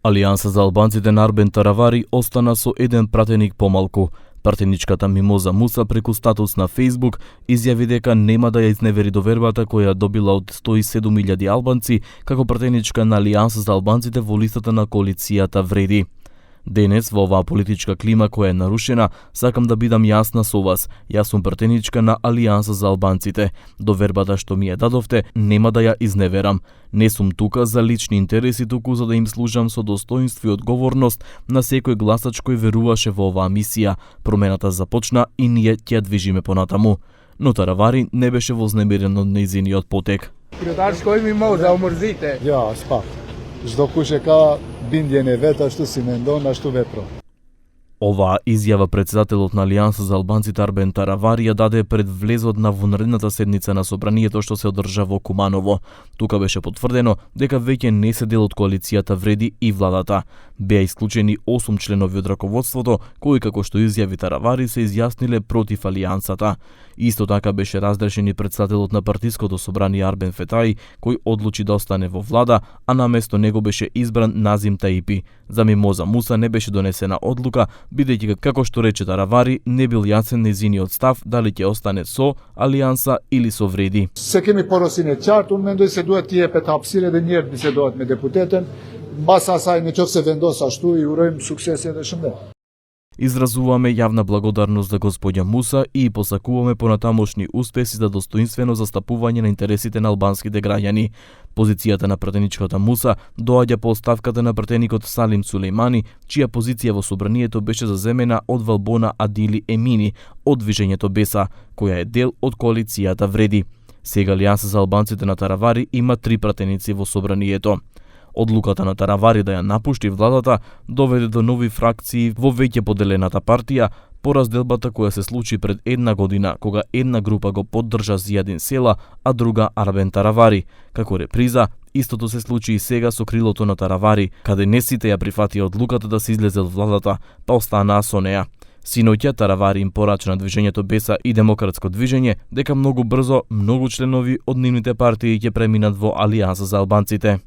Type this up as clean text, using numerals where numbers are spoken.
Алијанса за албанците на Арбен Таравари остана со еден пратеник помалку. Пратеничката Мимоза Муса преку статус на Facebook изјави дека нема да ја изневери довербата која добила од 107.000 албанци како пратеничка на Алијанса за албанците во листата на коалицијата Вреди. Денес, во оваа политичка клима која е нарушена, сакам да бидам јасна со вас. Јас сум пратеничка на Алијанса за албанците. Довербата што ми ја дадовте, нема да ја изневерам. Не сум тука за лични интереси, туку за да им служам со достоинство и одговорност на секој гласач кој веруваше во оваа мисија. Промената започна и ние ќе движиме понатаму. Но Таравари не беше вознемирен од нејзиниот потек. Критарској ми може да омрзите. Ја, спак. Ждо куше ка биндјене вета што си мендон, а што ветро. Оваа изјава председателот на Алијанса за албанците Арбен Таравари ја даде пред влезот на вонредната седница на собранието што се одржа во Куманово. Тука беше потврдено дека веќе не се дел од коалицијата Вреди и владата. Беа исклучени 8 членови од раководството, кои како што изјави Таравари се изјасниле против Алијансата. Исто така беше разрешен и председателот на партиското собрание Арбен Фетаи, кој одлучи да остане во влада, а наместо него беше избран Назим Таипи. За Мимоза Муса не беше донесена одлука, бидејќи како што рече Таравари, не бил јасен нејзиниот став дали ќе остане со Алијанса или со Вреди. Se kemi porosin e qartë, unë mendoj se duhet t'i jepet hapësirë edhe një herë bisedohet me deputetën. Mbas asaj nëse vendos ashtu, i urojmë sukses edhe shëndet. Изразуваме јавна благодарност за господја Муса и посакуваме понатамошни успеси за достоинствено застапување на интересите на албанските граѓани. Позицијата на пратеничката Муса доаѓа по оставката на пратеникот Салим Сулеймани, чија позиција во собранието беше заземена од Валбона Адили Емини од движењето Беса, која е дел од коалицијата Вреди. Сега Алијанса за албанците на Таравари има 3 пратеници во собранието. Одлуката на Таравари да ја напушти владата доведе до нови фракции во веќе поделената партија по разделбата која се случи пред една година, кога една група го поддржа Зијадин Села, а друга Арбен Таравари. Како реприза, истото се случи и сега со крилото на Таравари, каде не сите ја прифатија одлуката да се излезе од владата, па останаа со неа. Синоќа Таравари им порача на движењето Беса и Демократско движење дека многу брзо многу членови од нивните партии ќе преминат во Алијанса за албанците.